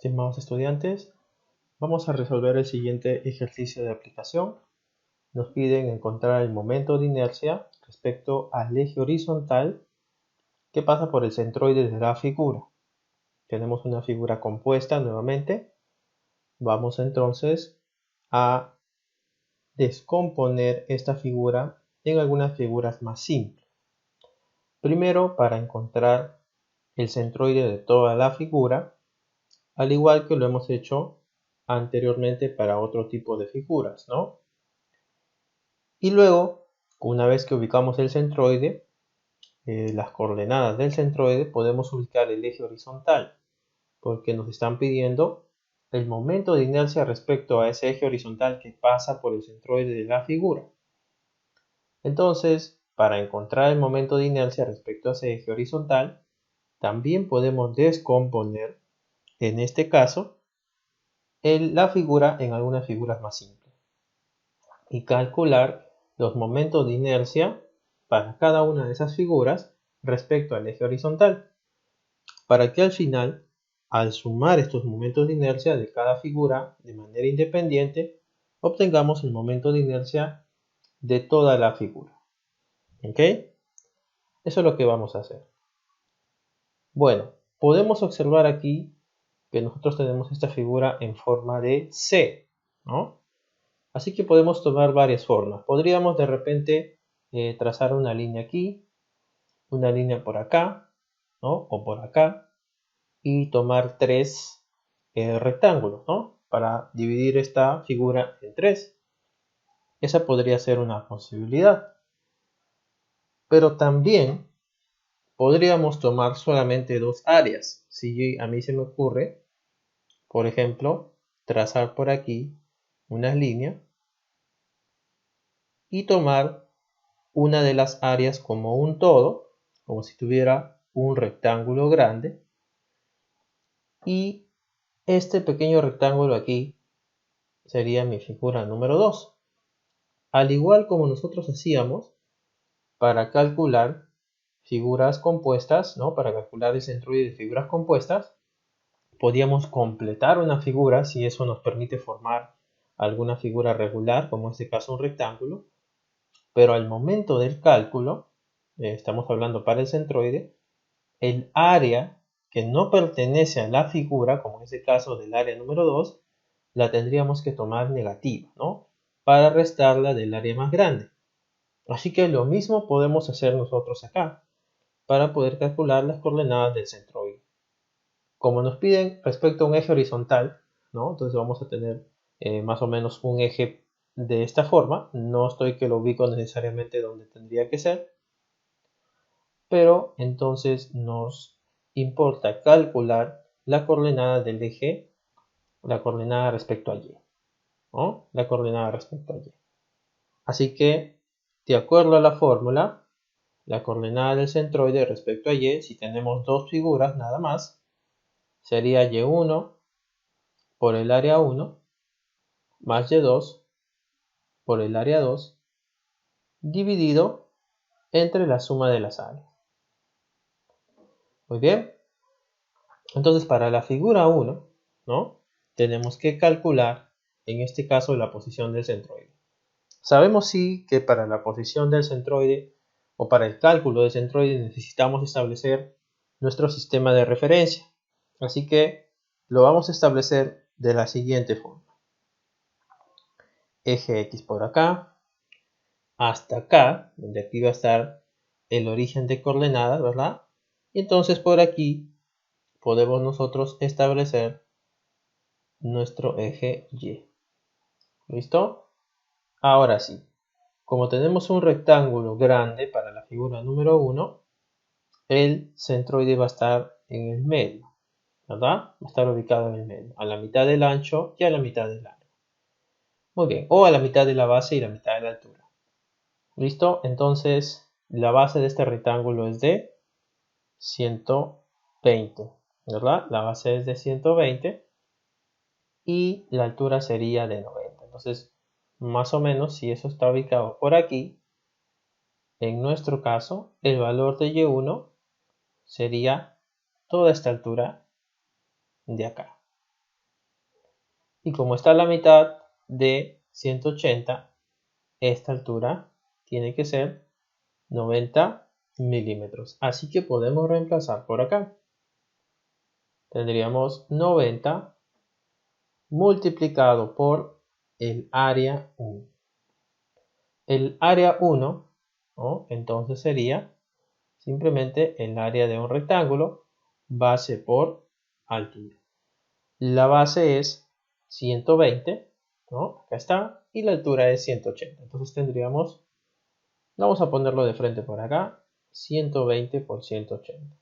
Estimados estudiantes, vamos a resolver el siguiente ejercicio de aplicación. Nos piden encontrar el momento de inercia respecto al eje horizontal que pasa por el centroide de la figura. Tenemos una figura compuesta nuevamente. Vamos entonces a descomponer esta figura en algunas figuras más simples. Primero, para encontrar el centroide de toda la figura, al igual que lo hemos hecho anteriormente para otro tipo de figuras, ¿no? Y luego, una vez que ubicamos el centroide, las coordenadas del centroide, podemos ubicar el eje horizontal, porque nos están pidiendo el momento de inercia respecto a ese eje horizontal que pasa por el centroide de la figura. Entonces, para encontrar el momento de inercia respecto a ese eje horizontal, también podemos descomponer, en este caso, la figura en algunas figuras más simples y calcular los momentos de inercia para cada una de esas figuras respecto al eje horizontal, para que al final, al sumar estos momentos de inercia de cada figura de manera independiente, obtengamos el momento de inercia de toda la figura. ¿Ok? Eso es lo que vamos a hacer. Bueno, podemos observar aquí que nosotros tenemos esta figura en forma de C, ¿no? Así que podemos tomar varias formas. Podríamos de repente trazar una línea aquí, una línea por acá, ¿no? O por acá, y tomar tres rectángulos, ¿no? Para dividir esta figura en tres. Esa podría ser una posibilidad. Pero también podríamos tomar solamente dos áreas. Si a mí se me ocurre, por ejemplo, trazar por aquí una línea y tomar una de las áreas como un todo, como si tuviera un rectángulo grande, y este pequeño rectángulo aquí sería mi figura número 2. Al igual como nosotros hacíamos para calcular figuras compuestas, ¿no? Para calcular el centroide de figuras compuestas, podíamos completar una figura si eso nos permite formar alguna figura regular, como en este caso un rectángulo, pero al momento del cálculo, estamos hablando para el centroide, el área que no pertenece a la figura, como en este caso del área número 2, la tendríamos que tomar negativa, ¿no? Para restarla del área más grande. Así que lo mismo podemos hacer nosotros acá, para poder calcular las coordenadas del centroide. Como nos piden respecto a un eje horizontal, ¿no? Entonces vamos a tener más o menos un eje de esta forma. No estoy que lo ubico necesariamente donde tendría que ser, pero entonces nos importa calcular la coordenada del eje, la coordenada respecto a y, ¿no? La coordenada respecto a y. Así que, de acuerdo a la fórmula, la coordenada del centroide respecto a y, si tenemos dos figuras nada más, sería y1 por el área 1 más y2 por el área 2 dividido entre la suma de las áreas. Muy bien. Entonces, para la figura 1, ¿no? Tenemos que calcular, en este caso, la posición del centroide. Sabemos sí que para la posición del centroide o para el cálculo del centroide necesitamos establecer nuestro sistema de referencia. Así que lo vamos a establecer de la siguiente forma. Eje X por acá, hasta acá, donde aquí va a estar el origen de coordenadas, ¿verdad? Y entonces por aquí podemos nosotros establecer nuestro eje Y. ¿Listo? Ahora sí, como tenemos un rectángulo grande para la figura número 1, el centroide va a estar en el medio, ¿verdad? Va a estar ubicado en el medio, a la mitad del ancho y a la mitad del largo. Muy bien, o a la mitad de la base y la mitad de la altura. ¿Listo? Entonces, la base de este rectángulo es de 120, ¿verdad? La base es de 120 y la altura sería de 90. Entonces, más o menos, si eso está ubicado por aquí, en nuestro caso, el valor de y1 sería toda esta altura de acá. Y como está a la mitad de 180, esta altura tiene que ser 90 milímetros. Así que podemos reemplazar por acá. Tendríamos 90 multiplicado por el área 1. El área 1, ¿no? Entonces sería simplemente el área de un rectángulo, base por altura. La base es 120, ¿no? Acá está, y la altura es 180. Entonces tendríamos, vamos a ponerlo de frente por acá, 120 por 180.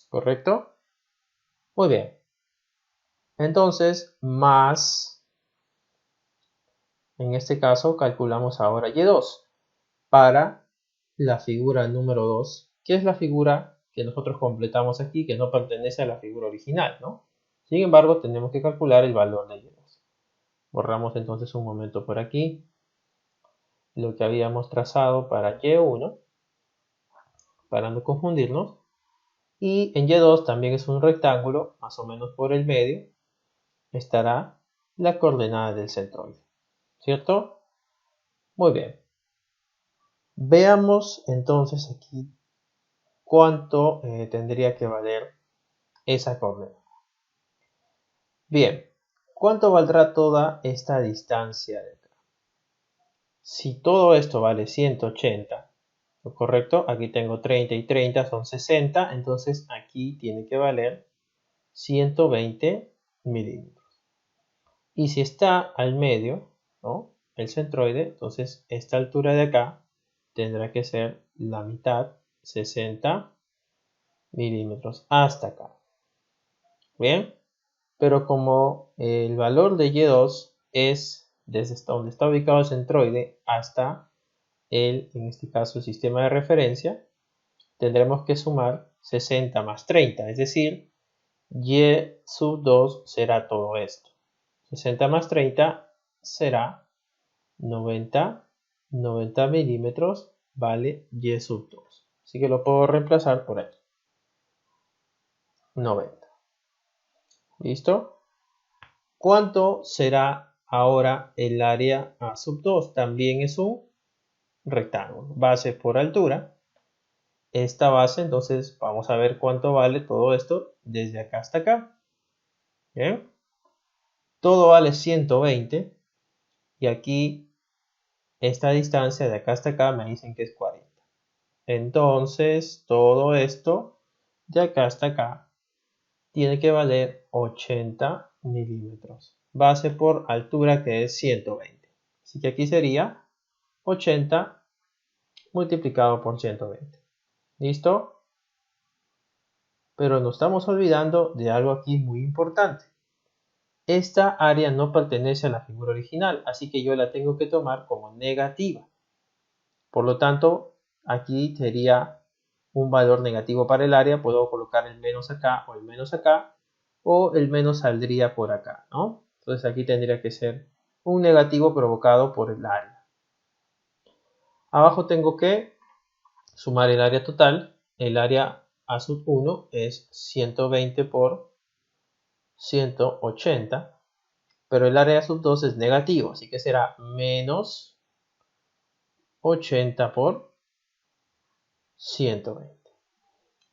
¿Correcto? Muy bien. Entonces, más, en este caso, calculamos ahora Y2 para la figura número 2, que es la figura que nosotros completamos aquí, que no pertenece a la figura original, ¿no? Sin embargo, tenemos que calcular el valor de Y2. Borramos entonces un momento por aquí lo que habíamos trazado para Y1, para no confundirnos. Y en Y2 también es un rectángulo, más o menos por el medio, estará la coordenada del centroide. ¿Cierto? Muy bien. Veamos entonces aquí cuánto tendría que valer esa coordenada. Bien, ¿cuánto valdrá toda esta distancia de acá? Si todo esto vale 180, ¿lo correcto? Aquí tengo 30 y 30 son 60, entonces aquí tiene que valer 120 milímetros. Y si está al medio, ¿no? El centroide, entonces esta altura de acá tendrá que ser la mitad, 60 milímetros, hasta acá. Bien, pero como el valor de Y2 es desde donde está ubicado el centroide hasta en este caso, el sistema de referencia, tendremos que sumar 60 más 30, es decir, Y sub 2 será todo esto. 60 más 30 será 90 milímetros, vale Y sub 2. Así que lo puedo reemplazar por aquí. 90. ¿Listo? ¿Cuánto será ahora el área A sub 2? También es un rectángulo. Base por altura. Esta base, entonces vamos a ver cuánto vale todo esto desde acá hasta acá. ¿Bien? Todo vale 120. Y aquí esta distancia de acá hasta acá me dicen que es 40. Entonces todo esto de acá hasta acá tiene que valer 80 milímetros. Base por altura que es 120. Así que aquí sería 80 multiplicado por 120. ¿Listo? Pero nos estamos olvidando de algo aquí muy importante. Esta área no pertenece a la figura original, así que yo la tengo que tomar como negativa. Por lo tanto, aquí sería un valor negativo para el área. Puedo colocar el menos acá o el menos acá, o el menos saldría por acá, ¿no? Entonces aquí tendría que ser un negativo provocado por el área. Abajo tengo que sumar el área total. El área A sub 1 es 120 por 180, pero el área A sub 2 es negativo, así que será menos 80 por 120.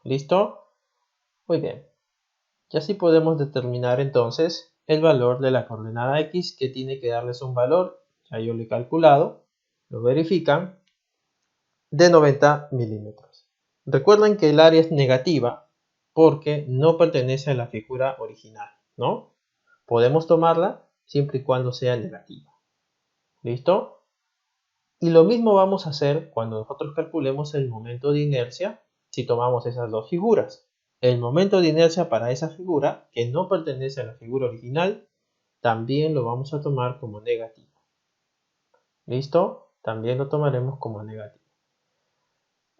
¿Listo? Muy bien. Y así podemos determinar entonces el valor de la coordenada X, que tiene que darles un valor, ya yo lo he calculado, lo verifican, de 90 milímetros. Recuerden que el área es negativa porque no pertenece a la figura original, ¿no? Podemos tomarla siempre y cuando sea negativa. ¿Listo? Y lo mismo vamos a hacer cuando nosotros calculemos el momento de inercia si tomamos esas dos figuras. El momento de inercia para esa figura, que no pertenece a la figura original, también lo vamos a tomar como negativo. ¿Listo? También lo tomaremos como negativo.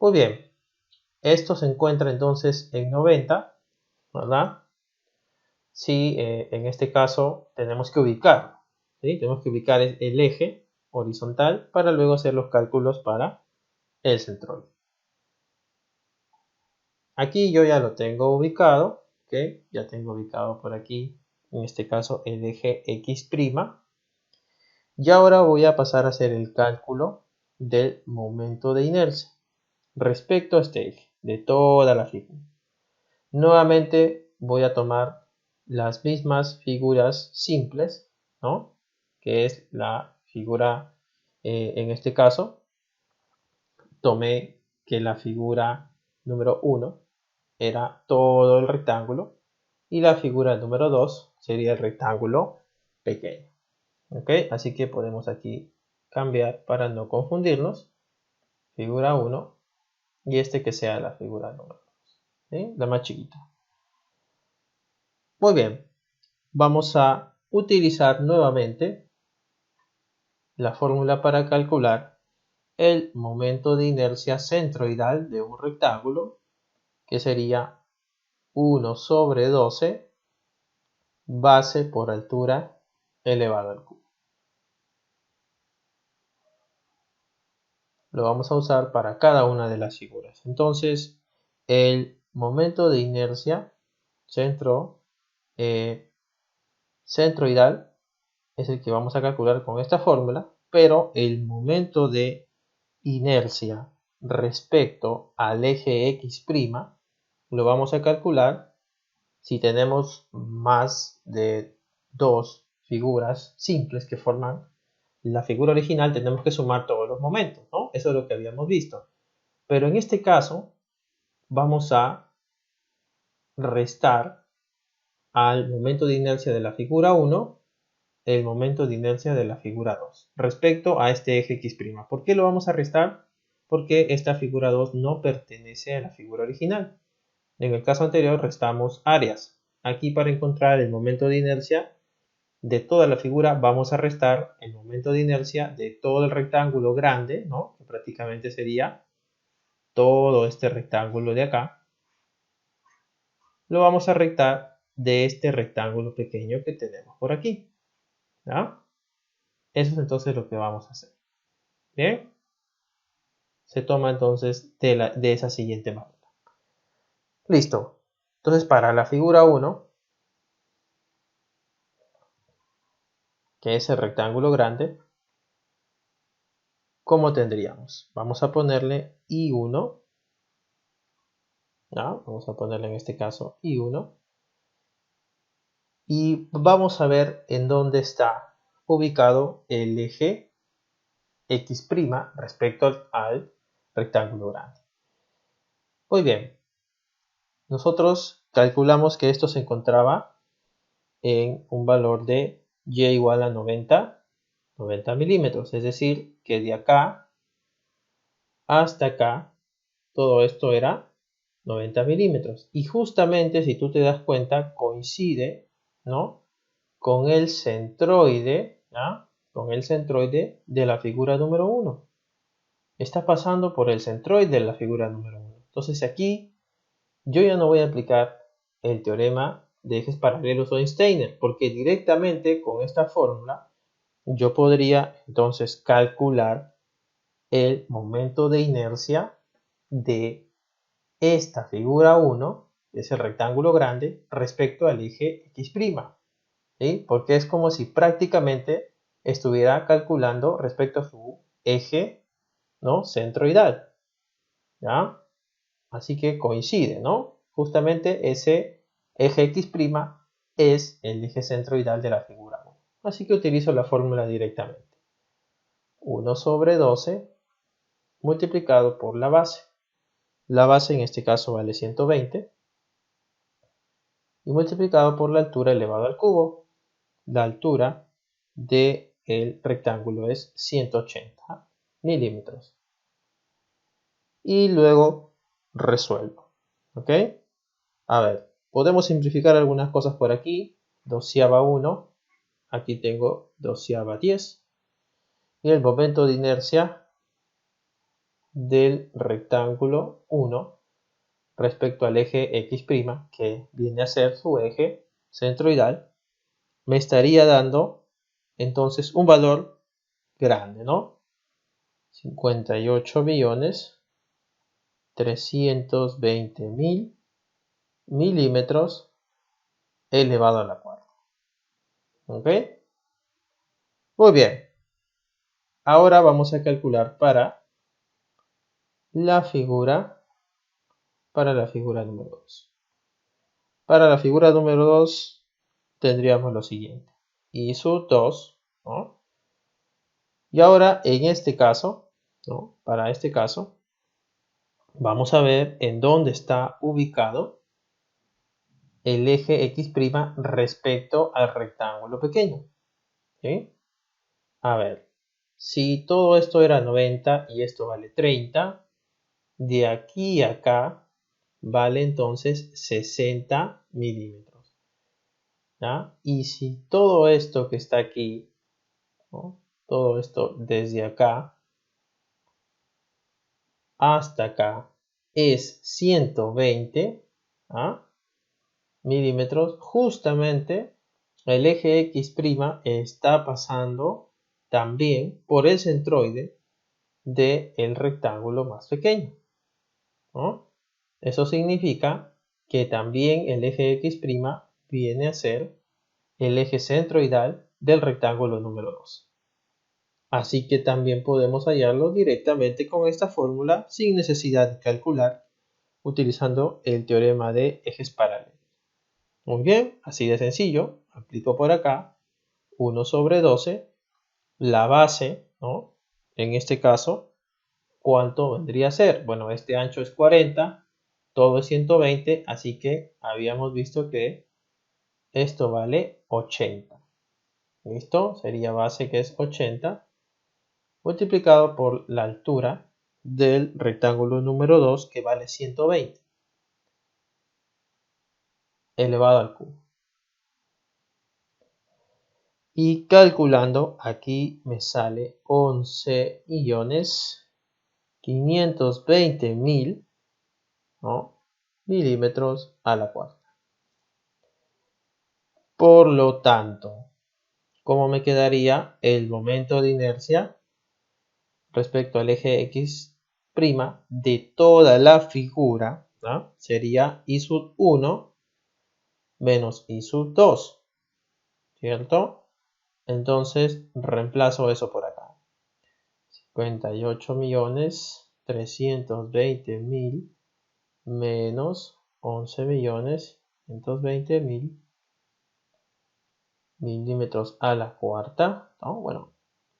Muy bien, esto se encuentra entonces en 90, ¿verdad? Si en este caso tenemos que ubicarlo, ¿sí? Tenemos que ubicar el eje horizontal para luego hacer los cálculos para el centroide. Aquí yo ya lo tengo ubicado, ¿ok? Ya tengo ubicado por aquí en este caso el eje X'. Y ahora voy a pasar a hacer el cálculo del momento de inercia respecto a este eje, de toda la figura. Nuevamente voy a tomar las mismas figuras simples, ¿no? Que es la figura, en este caso, tomé que la figura número 1 era todo el rectángulo y la figura número 2 sería el rectángulo pequeño. ¿Ok? Así que podemos aquí cambiar para no confundirnos. Figura 1 y este que sea la figura número 2. ¿Sí? La más chiquita. Muy bien. Vamos a utilizar nuevamente la fórmula para calcular el momento de inercia centroidal de un rectángulo, que sería 1 sobre 12 base por altura elevado al cubo. Lo vamos a usar para cada una de las figuras. Entonces, el momento de inercia centroidal es el que vamos a calcular con esta fórmula, pero el momento de inercia respecto al eje X' lo vamos a calcular si tenemos más de dos figuras simples que forman la figura original. Tenemos que sumar todos los momentos, ¿no? Eso es lo que habíamos visto. Pero en este caso vamos a restar al momento de inercia de la figura 1 el momento de inercia de la figura 2 respecto a este eje X'. ¿Por qué lo vamos a restar? Porque esta figura 2 no pertenece a la figura original. En el caso anterior restamos áreas. Aquí, para encontrar el momento de inercia de toda la figura, vamos a restar el momento de inercia de todo el rectángulo grande, ¿no? Que prácticamente sería todo este rectángulo de acá. Lo vamos a restar de este rectángulo pequeño que tenemos por aquí, ¿ya? Eso es entonces lo que vamos a hacer. Bien, se toma entonces de esa siguiente manera. Listo. Entonces, para la figura 1, que es el rectángulo grande, ¿cómo tendríamos? Vamos a ponerle I1, ¿no? Vamos a ponerle en este caso I1, y vamos a ver en dónde está ubicado el eje X' respecto al rectángulo grande. Muy bien, nosotros calculamos que esto se encontraba en un valor de y igual a 90 milímetros, es decir, que de acá hasta acá todo esto era 90 milímetros, y justamente, si tú te das cuenta, coincide, ¿no?, con el centroide, ¿ya?, con el centroide de la figura número 1. Está pasando por el centroide de la figura número 1. Entonces aquí yo ya no voy a aplicar el teorema de ejes paralelos o Einsteiner, porque directamente con esta fórmula yo podría entonces calcular el momento de inercia de esta figura 1, que es el rectángulo grande, respecto al eje X', ¿sí? Porque es como si prácticamente estuviera calculando respecto a su eje, ¿no?, centroidal, ¿ya? Así que coincide, ¿no? Justamente ese eje X' es el eje centroidal de la figura 1. Así que utilizo la fórmula directamente. 1 sobre 12 multiplicado por la base. La base en este caso vale 120. Y multiplicado por la altura elevado al cubo. La altura del rectángulo es 180 milímetros. Y luego resuelvo. ¿Ok? A ver, podemos simplificar algunas cosas por aquí. 2/1. Aquí tengo 2/10. Y el momento de inercia del rectángulo 1 respecto al eje X', que viene a ser su eje centroidal, me estaría dando entonces un valor grande, ¿no? 58.320.000 milímetros elevado a la cuarta. ¿Ok? Muy bien. Ahora vamos a calcular la figura, para la figura número 2. Para la figura número 2 tendríamos lo siguiente. I sub 2, ¿no? Y ahora en este caso, ¿no? Para este caso, vamos a ver en dónde está ubicado el eje X' respecto al rectángulo pequeño. ¿Sí? A ver, si todo esto era 90 y esto vale 30, de aquí a acá vale entonces 60 milímetros. ¿Ya? Y si todo esto que está aquí, ¿no? Todo esto desde acá hasta acá es 120, ¿ah? milímetros, justamente el eje X' está pasando también por el centroide del rectángulo más pequeño, ¿no? Eso significa que también el eje X' viene a ser el eje centroidal del rectángulo número 2. Así que también podemos hallarlo directamente con esta fórmula sin necesidad de calcular utilizando el teorema de ejes paralelos. Muy bien, así de sencillo, aplico por acá 1 sobre 12, la base, ¿no? En este caso, ¿cuánto vendría a ser? Bueno, este ancho es 40, todo es 120, así que habíamos visto que esto vale 80. ¿Listo? Sería base que es 80 multiplicado por la altura del rectángulo número 2 que vale 120 elevado al cubo. Y calculando aquí me sale 11.520.000, ¿no? milímetros a la cuarta. Por lo tanto, ¿cómo me quedaría el momento de inercia respecto al eje X' de toda la figura? ¿No? Sería I sub 1 menos I sub 2, ¿cierto? Entonces reemplazo eso por acá. 58.320.000 menos 11.120.000 milímetros a la cuarta, ¿no? Bueno,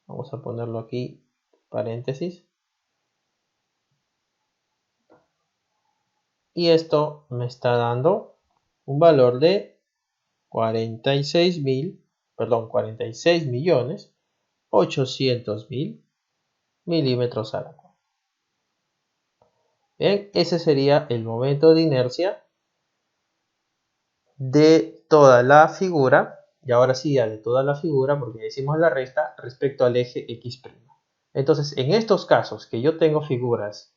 vamos a ponerlo aquí, paréntesis. Y esto me está dando un valor de 46.800.000 milímetros a la cuarta. Bien, ese sería el momento de inercia de toda la figura, y ahora sí ya de toda la figura porque decimos la resta respecto al eje X'. Entonces, en estos casos que yo tengo figuras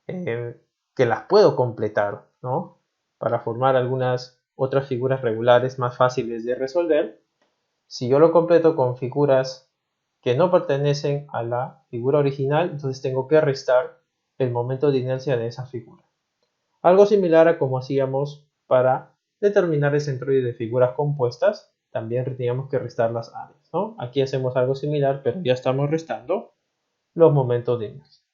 que las puedo completar, ¿no? Para formar algunas otras figuras regulares más fáciles de resolver, si yo lo completo con figuras que no pertenecen a la figura original, entonces tengo que restar el momento de inercia de esa figura. Algo similar a como hacíamos para determinar el centroide de figuras compuestas, también teníamos que restar las áreas, ¿no? Aquí hacemos algo similar, pero ya estamos restando los momentos de inercia.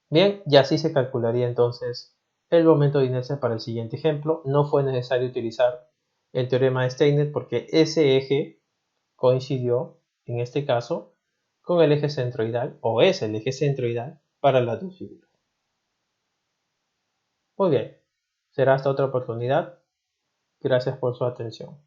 Bien, y así se calcularía entonces el momento de inercia para el siguiente ejemplo. No fue necesario utilizar el teorema de Steinitz porque ese eje coincidió, en este caso, con el eje centroidal, o es el eje centroidal para las dos figuras. Muy bien, será hasta otra oportunidad. Gracias por su atención.